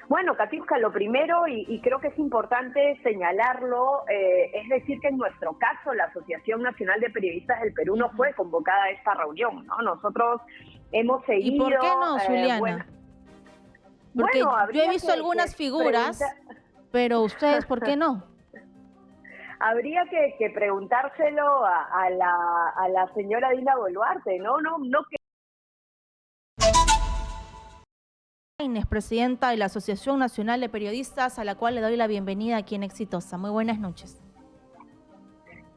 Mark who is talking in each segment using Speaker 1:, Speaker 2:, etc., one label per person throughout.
Speaker 1: Bueno, Katiuska, lo primero, y creo que es importante señalarlo, es decir que en nuestro caso la Asociación Nacional de Periodistas del Perú no fue convocada a esta reunión, ¿no? Nosotros hemos
Speaker 2: ¿Y por
Speaker 1: seguido,
Speaker 2: qué no,
Speaker 1: bueno,
Speaker 2: Zuliana? Porque yo he
Speaker 1: habría
Speaker 2: visto algunas
Speaker 1: que preguntar,
Speaker 2: figuras, pero ustedes, ¿por qué no?
Speaker 1: habría que preguntárselo a la señora Dina Boluarte, ¿no? No
Speaker 2: Inés, presidenta de la Asociación Nacional de Periodistas, a la cual le doy la bienvenida aquí en Exitosa. Muy buenas noches.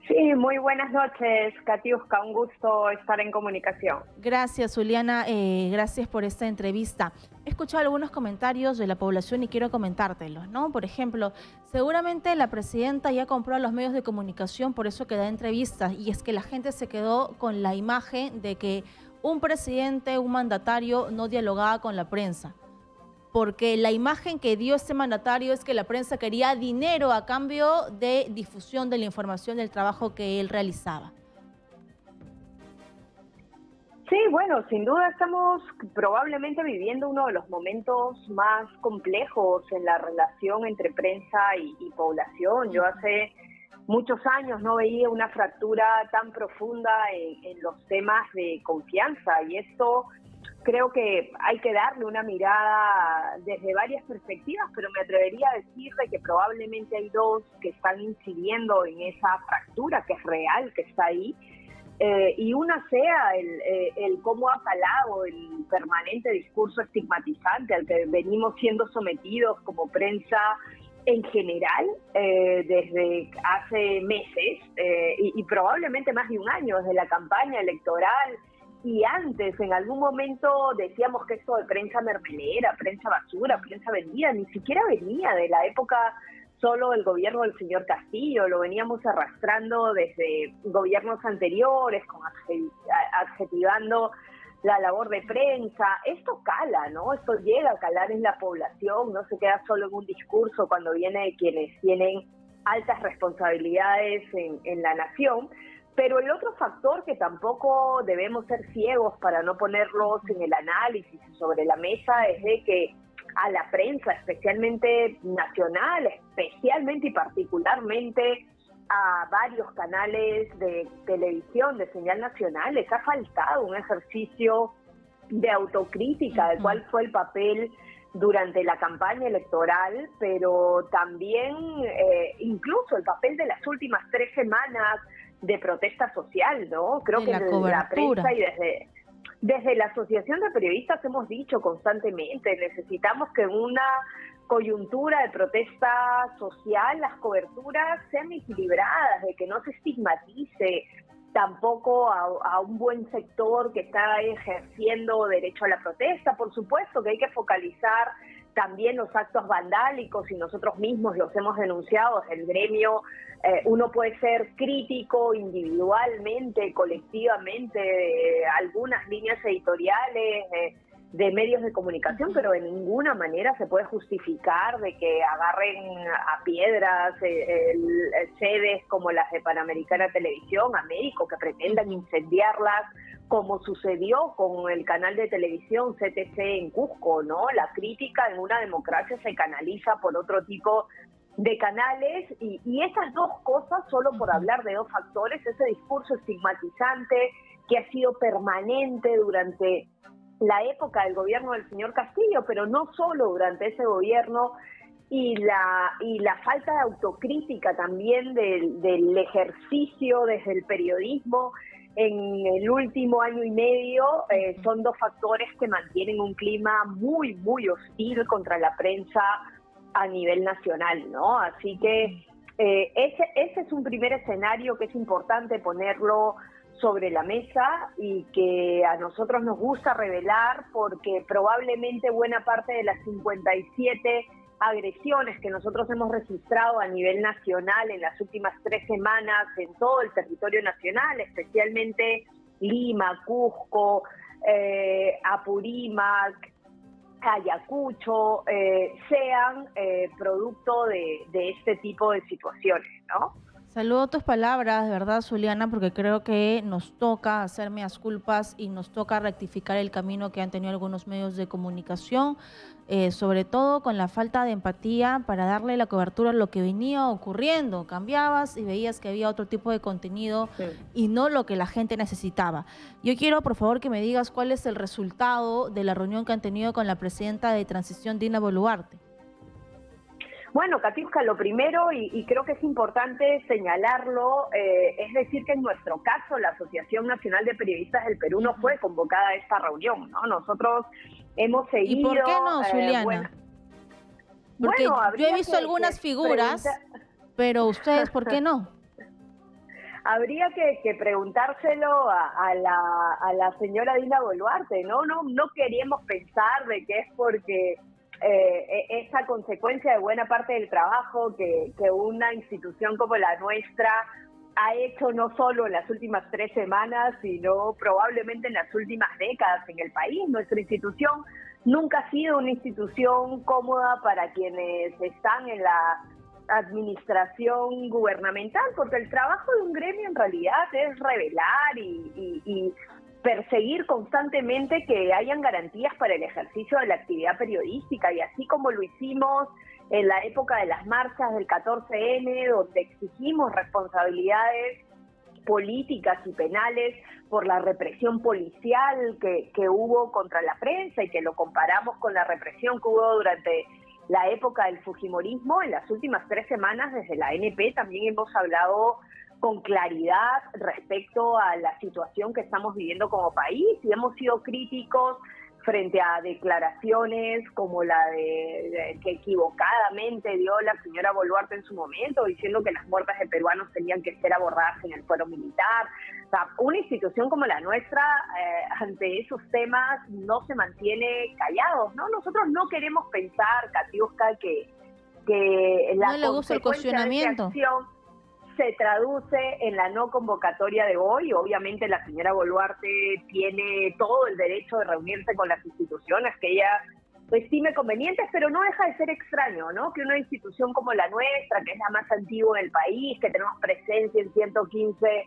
Speaker 1: Sí, muy buenas noches, Katiuska, un gusto estar en comunicación.
Speaker 2: Gracias, Zuliana, gracias por esta entrevista. He escuchado algunos comentarios de la población y quiero comentártelos, ¿no? Por ejemplo, seguramente la presidenta ya compró a los medios de comunicación, por eso que da entrevistas, y es que la gente se quedó con la imagen de que un presidente, un mandatario no dialogaba con la prensa, porque la imagen que dio este mandatario es que la prensa quería dinero a cambio de difusión de la información del trabajo que él realizaba.
Speaker 1: Sí, bueno, sin duda estamos probablemente viviendo uno de los momentos más complejos en la relación entre prensa y población. Yo hace muchos años no veía una fractura tan profunda en los temas de confianza, y esto creo que hay que darle una mirada desde varias perspectivas, pero me atrevería a decir de que probablemente hay dos que están incidiendo en esa fractura, que es real, que está ahí. Y una sea el cómo ha calado el permanente discurso estigmatizante al que venimos siendo sometidos como prensa en general desde hace meses y probablemente más de un año, desde la campaña electoral. Y antes, en algún momento decíamos que esto de prensa mermelera, prensa basura, prensa vendida, ni siquiera venía de la época solo del gobierno del señor Castillo, lo veníamos arrastrando desde gobiernos anteriores, adjetivando la labor de prensa. Esto cala, ¿no? Esto llega a calar en la población, no se queda solo en un discurso cuando viene de quienes tienen altas responsabilidades en la nación. Pero el otro factor que tampoco debemos ser ciegos para no ponerlos en el análisis sobre la mesa es de que a la prensa, especialmente nacional, especialmente y particularmente a varios canales de televisión, de señal nacional, les ha faltado un ejercicio de autocrítica de cuál fue el papel durante la campaña electoral, pero también incluso el papel de las últimas 3 semanas de protesta social, ¿no? Creo que la prensa y desde la Asociación de Periodistas hemos dicho constantemente, necesitamos que en una coyuntura de protesta social las coberturas sean equilibradas, de que no se estigmatice tampoco a un buen sector que está ejerciendo derecho a la protesta. Por supuesto que hay que focalizar también los actos vandálicos, y nosotros mismos los hemos denunciado desde el gremio. Uno puede ser crítico individualmente, colectivamente, de algunas líneas editoriales, de medios de comunicación, pero de ninguna manera se puede justificar de que agarren a piedras sedes como las de Panamericana Televisión, Américo, que pretendan incendiarlas, como sucedió con el canal de televisión CTC en Cusco, ¿no? La crítica en una democracia se canaliza por otro tipo de canales, y esas dos cosas, solo por hablar de dos factores, ese discurso estigmatizante que ha sido permanente durante la época del gobierno del señor Castillo, pero no solo durante ese gobierno, y la falta de autocrítica también del ejercicio desde el periodismo en el último año y medio, son dos factores que mantienen un clima muy, muy hostil contra la prensa a nivel nacional, ¿no? Así que ese es un primer escenario que es importante ponerlo sobre la mesa y que a nosotros nos gusta revelar, porque probablemente buena parte de las 57 agresiones que nosotros hemos registrado a nivel nacional en las últimas 3 semanas en todo el territorio nacional, especialmente Lima, Cusco, Apurímac, Ayacucho, sean producto de este tipo de situaciones, ¿no?
Speaker 2: Saludo tus palabras, de verdad, Zuliana, porque creo que nos toca hacer meas culpas y nos toca rectificar el camino que han tenido algunos medios de comunicación. sobre todo con la falta de empatía para darle la cobertura a lo que venía ocurriendo. Cambiabas y veías que había otro tipo de contenido y no lo que la gente necesitaba. Yo quiero, por favor, que me digas cuál es el resultado de la reunión que han tenido con la presidenta de Transición, Dina Boluarte.
Speaker 1: Bueno, Katiuska, lo primero, y creo que es importante señalarlo, es decir que en nuestro caso la Asociación Nacional de Periodistas del Perú no fue convocada a esta reunión, ¿no? Nosotros hemos seguido...
Speaker 2: ¿Y por qué no, Zuliana? Porque yo he visto algunas figuras, pero ustedes, ¿por qué no?
Speaker 1: Habría que preguntárselo a la señora Dina Boluarte, ¿no? No queríamos pensar de que es porque... esa consecuencia de buena parte del trabajo que una institución como la nuestra ha hecho no solo en las últimas 3 semanas, sino probablemente en las últimas décadas en el país. Nuestra institución nunca ha sido una institución cómoda para quienes están en la administración gubernamental, porque el trabajo de un gremio en realidad es revelar y perseguir constantemente que hayan garantías para el ejercicio de la actividad periodística, y así como lo hicimos en la época de las marchas del 14N, donde exigimos responsabilidades políticas y penales por la represión policial que hubo contra la prensa y que lo comparamos con la represión que hubo durante la época del fujimorismo. En las últimas 3 semanas desde la ANP también hemos hablado con claridad respecto a la situación que estamos viviendo como país, y hemos sido críticos frente a declaraciones como la de que equivocadamente dio la señora Boluarte en su momento, diciendo que las muertes de peruanos tenían que ser abordadas en el fuero militar. O sea, una institución como la nuestra, ante esos temas, no se mantiene callados, ¿no? Nosotros no queremos pensar, Katiuska, que la
Speaker 2: ¿no le gusta el cuestionamiento?
Speaker 1: Se traduce en la no convocatoria de hoy. Obviamente la señora Boluarte tiene todo el derecho de reunirse con las instituciones que ella estime convenientes, pero no deja de ser extraño, ¿no? Que una institución como la nuestra, que es la más antigua en el país, que tenemos presencia en 115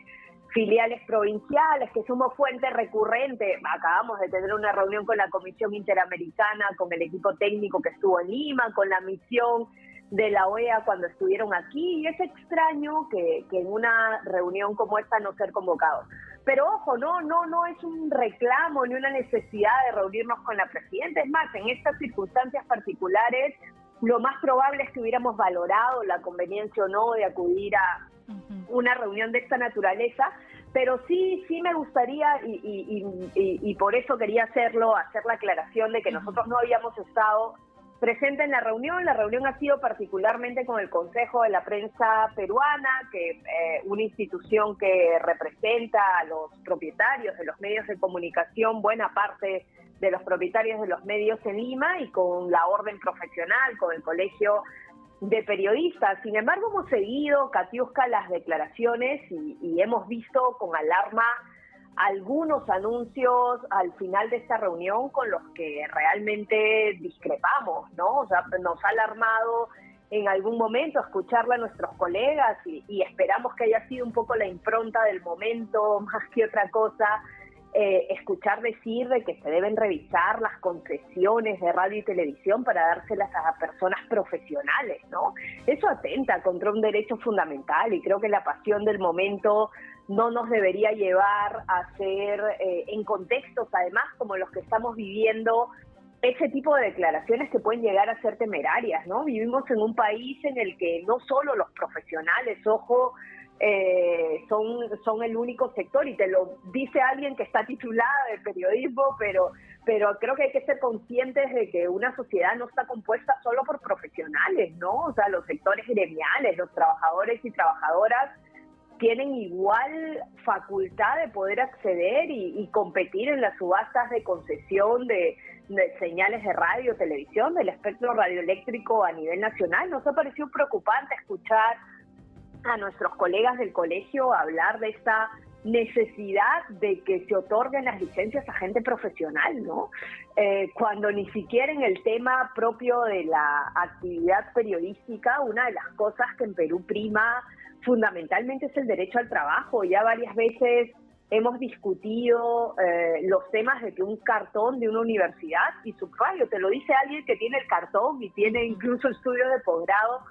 Speaker 1: filiales provinciales, que somos fuente recurrente, acabamos de tener una reunión con la Comisión Interamericana, con el equipo técnico que estuvo en Lima, con la misión de la OEA cuando estuvieron aquí, y es extraño que en una reunión como esta no ser convocados. Pero ojo, no es un reclamo ni una necesidad de reunirnos con la presidenta. Es más, en estas circunstancias particulares, lo más probable es que hubiéramos valorado la conveniencia o no de acudir a una reunión de esta naturaleza, pero sí me gustaría, y por eso quería hacer la aclaración de que nosotros no habíamos estado presente en la reunión. La reunión ha sido particularmente con el Consejo de la Prensa Peruana, que una institución que representa a los propietarios de los medios de comunicación, buena parte de los propietarios de los medios en Lima, y con la Orden Profesional, con el Colegio de Periodistas. Sin embargo, hemos seguido, Katiuska, las declaraciones y hemos visto con alarma algunos anuncios al final de esta reunión con los que realmente discrepamos, ¿no? O sea, nos ha alarmado en algún momento escucharle a nuestros colegas y esperamos que haya sido un poco la impronta del momento más que otra cosa, escuchar decir de que se deben revisar las concesiones de radio y televisión para dárselas a personas profesionales, ¿no? Eso atenta contra un derecho fundamental, y creo que la pasión del momento no nos debería llevar a hacer, en contextos además como los que estamos viviendo, ese tipo de declaraciones que pueden llegar a ser temerarias, ¿no? Vivimos en un país en el que no solo los profesionales, ojo, son el único sector, y te lo dice alguien que está titulada de periodismo, pero creo que hay que ser conscientes de que una sociedad no está compuesta solo por profesionales, ¿no? O sea, los sectores gremiales, los trabajadores y trabajadoras tienen igual facultad de poder acceder y competir en las subastas de concesión de señales de radio, televisión, del espectro radioeléctrico a nivel nacional. Nos ha parecido preocupante escuchar a nuestros colegas del colegio hablar de esta necesidad de que se otorguen las licencias a gente profesional, ¿no? Cuando ni siquiera en el tema propio de la actividad periodística, una de las cosas que en Perú prima fundamentalmente es el derecho al trabajo. Ya varias veces hemos discutido los temas de que un cartón de una universidad, y subrayo, te lo dice alguien que tiene el cartón y tiene incluso estudios de posgrado,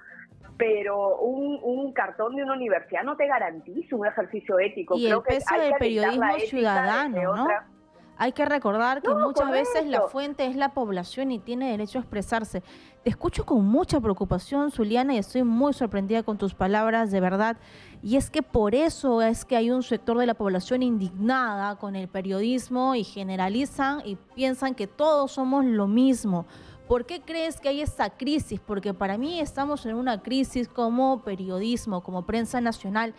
Speaker 1: pero un cartón de una universidad no te garantiza un ejercicio ético.
Speaker 2: Y
Speaker 1: Creo
Speaker 2: el
Speaker 1: que
Speaker 2: peso
Speaker 1: hay
Speaker 2: del
Speaker 1: que
Speaker 2: periodismo ciudadano, ¿no? Hay que recordar que muchas veces la fuente es la población y tiene derecho a expresarse. Te escucho con mucha preocupación, Zuliana, y estoy muy sorprendida con tus palabras, de verdad. Y es que por eso es que hay un sector de la población indignada con el periodismo y generalizan y piensan que todos somos lo mismo. ¿Por qué crees que hay esta crisis? Porque para mí estamos en una crisis como periodismo, como prensa nacional.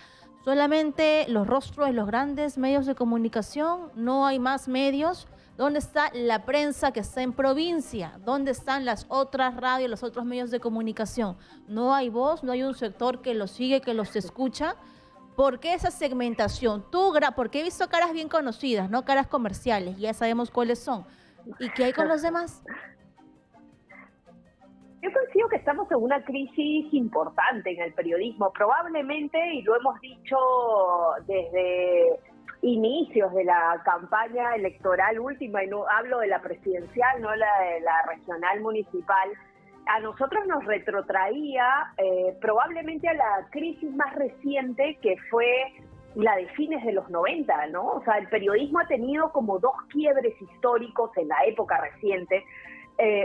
Speaker 2: Solamente los rostros de los grandes medios de comunicación, no hay más medios. ¿Dónde está la prensa que está en provincia? ¿Dónde están las otras radios, los otros medios de comunicación? No hay voz, no hay un sector que los sigue, que los escucha. ¿Por qué esa segmentación? Porque he visto caras bien conocidas, ¿no? Caras comerciales, ya sabemos cuáles son. ¿Y qué hay con los demás?
Speaker 1: Yo considero que estamos en una crisis importante en el periodismo, probablemente, y lo hemos dicho desde inicios de la campaña electoral última, y no hablo de la presidencial, no la de la regional municipal, a nosotros nos retrotraía probablemente a la crisis más reciente, que fue la de fines de los 90, ¿no? O sea, el periodismo ha tenido como dos quiebres históricos en la época reciente.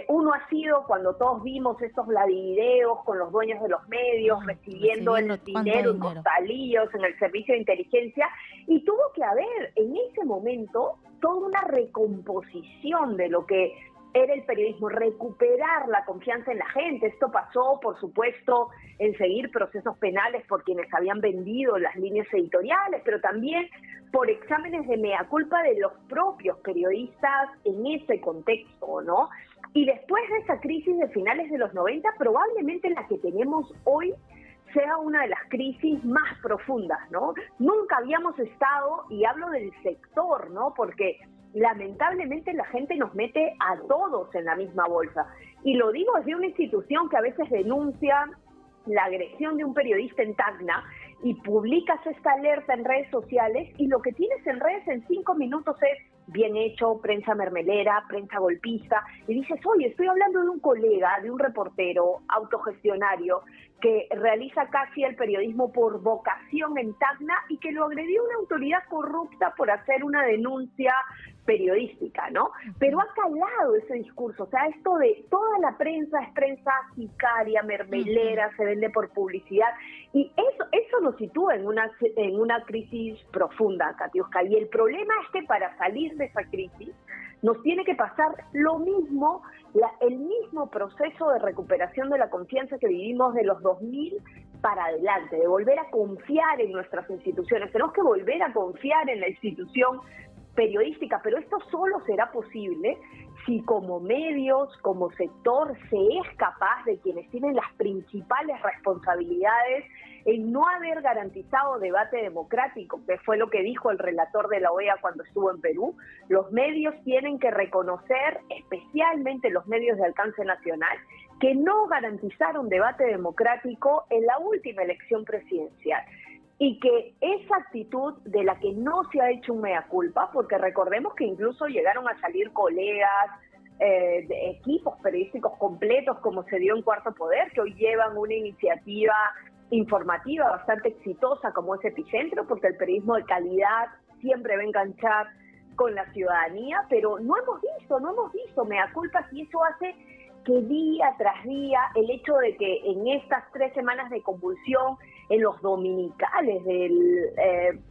Speaker 1: Uno ha sido cuando todos vimos esos vladivideos con los dueños de los medios recibiendo el dinero en costalillos en el servicio de inteligencia, y tuvo que haber en ese momento toda una recomposición de lo que era el periodismo, recuperar la confianza en la gente. Esto pasó, por supuesto, en seguir procesos penales por quienes habían vendido las líneas editoriales, pero también por exámenes de mea culpa de los propios periodistas en ese contexto, ¿no? Y después de esa crisis de finales de los 90, probablemente la que tenemos hoy sea una de las crisis más profundas, ¿no? Nunca habíamos estado, y hablo del sector, ¿no? Porque lamentablemente la gente nos mete a todos en la misma bolsa. Y lo digo desde una institución que a veces denuncia la agresión de un periodista en Tacna y publicas esta alerta en redes sociales, y lo que tienes en redes en 5 minutos es bien hecho, prensa mermelera, prensa golpista, y dices, oye, estoy hablando de un colega, de un reportero autogestionario que realiza casi el periodismo por vocación en Tacna y que lo agredió una autoridad corrupta por hacer una denuncia periodística, ¿no? Pero ha calado ese discurso, o sea, esto de toda la prensa es prensa sicaria, mermelera, se vende por publicidad, y eso nos sitúa en una crisis profunda, Katiuska, y el problema es que para salir de esa crisis nos tiene que pasar lo mismo, el mismo proceso de recuperación de la confianza que vivimos de los 2000 para adelante, de volver a confiar en nuestras instituciones. Tenemos que volver a confiar en la institución periodística, pero esto solo será posible si como medios, como sector, se es capaz de quienes tienen las principales responsabilidades en no haber garantizado debate democrático, que fue lo que dijo el relator de la OEA cuando estuvo en Perú. Los medios tienen que reconocer, especialmente los medios de alcance nacional, que no garantizaron debate democrático en la última elección presidencial. Y que esa actitud de la que no se ha hecho un mea culpa, porque recordemos que incluso llegaron a salir colegas de equipos periodísticos completos, como se dio en Cuarto Poder, que hoy llevan una iniciativa informativa bastante exitosa como es Epicentro, porque el periodismo de calidad siempre va a enganchar con la ciudadanía, pero no hemos visto mea culpa, y eso hace que día tras día el hecho de que en estas 3 semanas de convulsión, en los dominicales del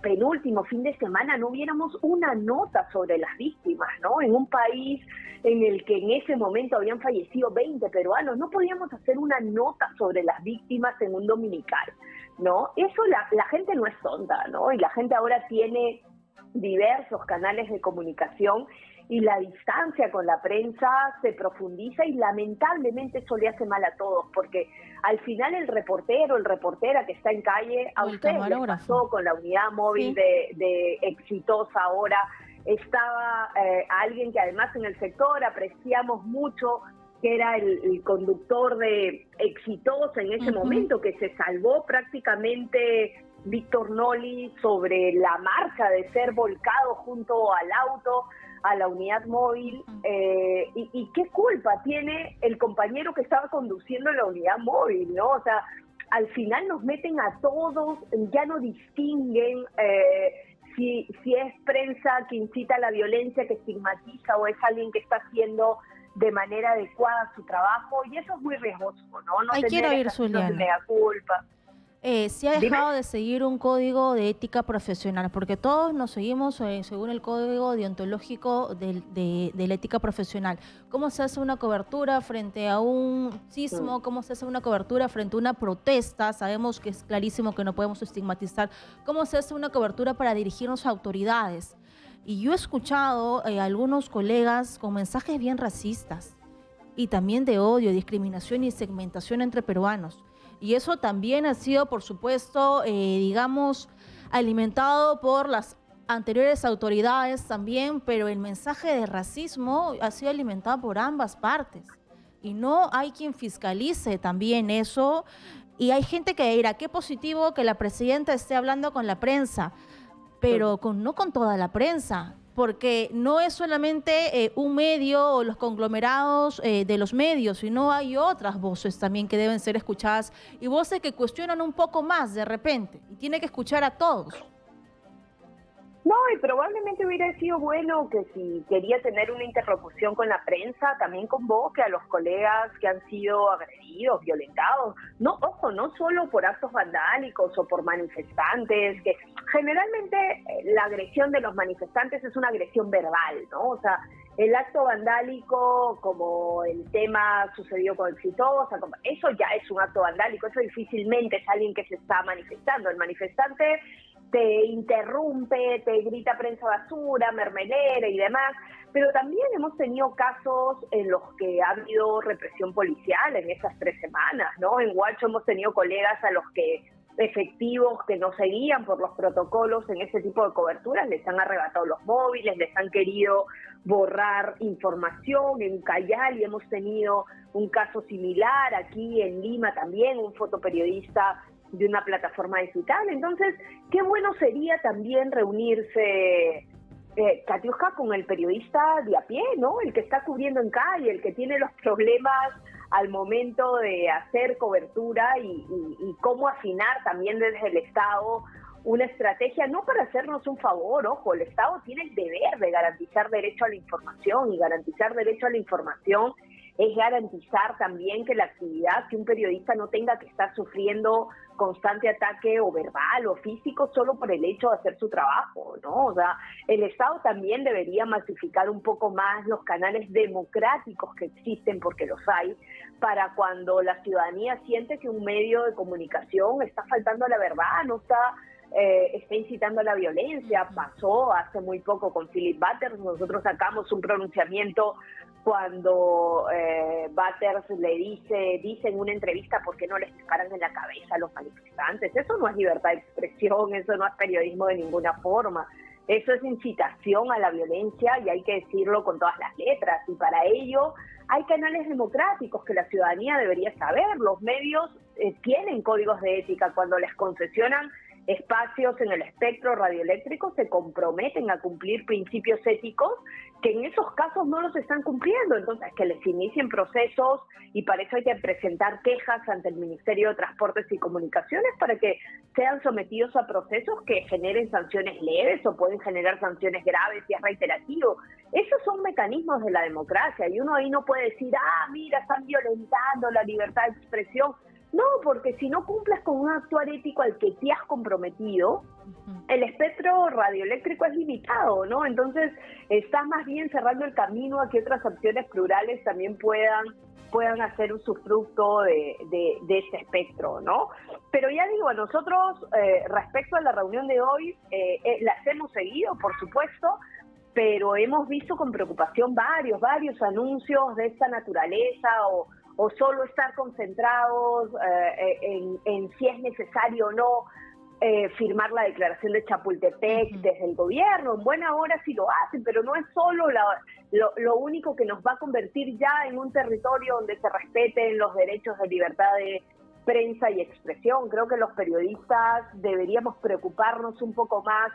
Speaker 1: penúltimo fin de semana, no viéramos una nota sobre las víctimas, ¿no? En un país en el que en ese momento habían fallecido 20 peruanos, no podíamos hacer una nota sobre las víctimas en un dominical, ¿no? Eso la gente no es tonta, ¿no? Y la gente ahora tiene diversos canales de comunicación, y la distancia con la prensa se profundiza, y lamentablemente eso le hace mal a todos, porque al final el reportero, el reportera que está en calle, a ustedes les pasó con la unidad móvil de Exitosa ahora, estaba alguien que además en el sector apreciamos mucho, que era el conductor de Exitosa en ese momento, que se salvó prácticamente Víctor Noli sobre la marca de ser volcado junto al auto, a la unidad móvil, y qué culpa tiene el compañero que estaba conduciendo la unidad móvil, ¿no? O sea, al final nos meten a todos, ya no distinguen si es prensa que incita a la violencia, que estigmatiza, o es alguien que está haciendo de manera adecuada su trabajo, y eso es muy riesgoso, ¿no? No
Speaker 2: quiero ir, Zuliana.
Speaker 1: Mea culpa.
Speaker 2: Se ha dejado de seguir un código de ética profesional, porque todos nos seguimos según el código deontológico de la ética profesional. ¿Cómo se hace una cobertura frente a un sismo? ¿Cómo se hace una cobertura frente a una protesta? Sabemos que es clarísimo que no podemos estigmatizar. ¿Cómo se hace una cobertura para dirigirnos a autoridades? Y yo he escuchado a algunos colegas con mensajes bien racistas y también de odio, discriminación y segmentación entre peruanos. Y eso también ha sido, por supuesto, digamos, alimentado por las anteriores autoridades también, pero el mensaje de racismo ha sido alimentado por ambas partes. Y no hay quien fiscalice también eso. Y hay gente que dirá, qué positivo que la presidenta esté hablando con la prensa, pero no con toda la prensa. Porque no es solamente un medio o los conglomerados de los medios, sino hay otras voces también que deben ser escuchadas y voces que cuestionan un poco más de repente y tiene que escuchar a todos.
Speaker 1: No, y probablemente hubiera sido bueno que si quería tener una interlocución con la prensa, también convoque a los colegas que han sido agredidos, violentados. No, ojo, no solo por actos vandálicos o por manifestantes, que generalmente la agresión de los manifestantes es una agresión verbal, ¿no? O sea, el acto vandálico, como el tema sucedió con Exitosa, eso ya es un acto vandálico, eso difícilmente es alguien que se está manifestando. El manifestante te interrumpe, te grita prensa basura, mermelera y demás, pero también hemos tenido casos en los que ha habido represión policial en esas 3 semanas, ¿no? En Huacho hemos tenido colegas a los que efectivos que no seguían por los protocolos en ese tipo de coberturas les han arrebatado los móviles, les han querido borrar información. En Cayali hemos tenido un caso similar, aquí en Lima también, un fotoperiodista de una plataforma digital. Entonces, qué bueno sería también reunirse, Katiuska, con el periodista de a pie, ¿no? El que está cubriendo en calle, el que tiene los problemas al momento de hacer cobertura y cómo afinar también desde el Estado una estrategia, no para hacernos un favor, ojo, el Estado tiene el deber de garantizar derecho a la información, y garantizar derecho a la información es garantizar también que la actividad, que un periodista no tenga que estar sufriendo constante ataque o verbal o físico solo por el hecho de hacer su trabajo, ¿no? O sea, el Estado también debería masificar un poco más los canales democráticos que existen, porque los hay, para cuando la ciudadanía siente que un medio de comunicación está faltando a la verdad, no está incitando a la violencia. Pasó hace muy poco con Philip Butters, nosotros sacamos un pronunciamiento cuando Butters le dice en una entrevista por qué no les disparan en la cabeza a los manifestantes. Eso no es libertad de expresión, eso no es periodismo de ninguna forma, eso es incitación a la violencia, y hay que decirlo con todas las letras, y para ello hay canales democráticos que la ciudadanía debería saber. Los medios tienen códigos de ética. Cuando les concesionan espacios en el espectro radioeléctrico, se comprometen a cumplir principios éticos que en esos casos no los están cumpliendo. Entonces, que les inicien procesos, y para eso hay que presentar quejas ante el Ministerio de Transportes y Comunicaciones para que sean sometidos a procesos que generen sanciones leves o pueden generar sanciones graves si es reiterativo. Esos son mecanismos de la democracia, y uno ahí no puede decir, mira, están violentando la libertad de expresión. No, porque si no cumples con un actuar ético al que te has comprometido, el espectro radioeléctrico es limitado, ¿no? Entonces, estás más bien cerrando el camino a que otras opciones plurales también puedan hacer usufructo de ese espectro, ¿no? Pero ya digo, nosotros, respecto a la reunión de hoy, las hemos seguido, por supuesto, pero hemos visto con preocupación varios anuncios de esta naturaleza, o solo estar concentrados en si es necesario o no firmar la declaración de Chapultepec desde el gobierno. En buena hora sí lo hacen, pero no es solo lo único que nos va a convertir ya en un territorio donde se respeten los derechos de libertad prensa y expresión. Creo que los periodistas deberíamos preocuparnos un poco más,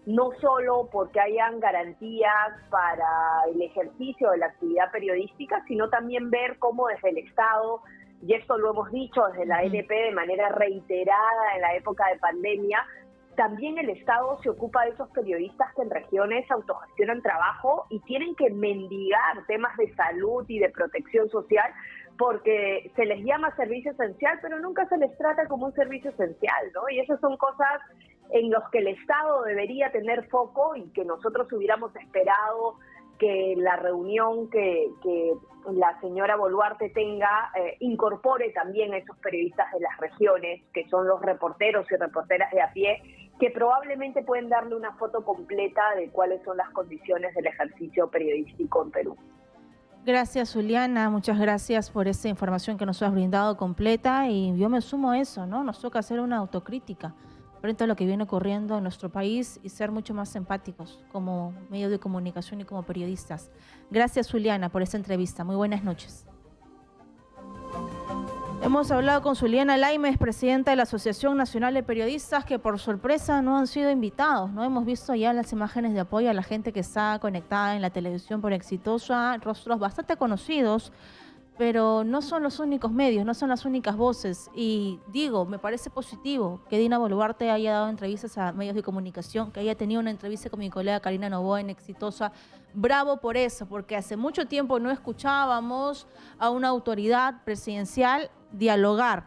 Speaker 1: no solo porque hayan garantías para el ejercicio de la actividad periodística, sino también ver cómo desde el Estado, y esto lo hemos dicho desde la ANP de manera reiterada en la época de pandemia, también el Estado se ocupa de esos periodistas que en regiones autogestionan trabajo y tienen que mendigar temas de salud y de protección social, porque se les llama servicio esencial, pero nunca se les trata como un servicio esencial, ¿no? Y esas son cosas en las que el Estado debería tener foco y que nosotros hubiéramos esperado que la reunión que la señora Boluarte tenga incorpore también a esos periodistas de las regiones, que son los reporteros y reporteras de a pie, que probablemente pueden darle una foto completa de cuáles son las condiciones del ejercicio periodístico en Perú.
Speaker 2: Gracias, Zuliana, muchas gracias por esa información que nos has brindado completa, y yo me sumo a eso, ¿no? Nos toca hacer una autocrítica frente a lo que viene ocurriendo en nuestro país y ser mucho más empáticos como medio de comunicación y como periodistas. Gracias, Zuliana, por esta entrevista. Muy buenas noches. Hemos hablado con Zuliana Laimes, presidenta de la Asociación Nacional de Periodistas, que por sorpresa no han sido invitados, ¿no? Hemos visto ya las imágenes de apoyo a la gente que está conectada en la televisión por Exitosa, rostros bastante conocidos, pero no son los únicos medios, no son las únicas voces. Y digo, me parece positivo que Dina Boluarte haya dado entrevistas a medios de comunicación, que haya tenido una entrevista con mi colega Karina Novoa en Exitosa. Bravo por eso, porque hace mucho tiempo no escuchábamos a una autoridad presidencial dialogar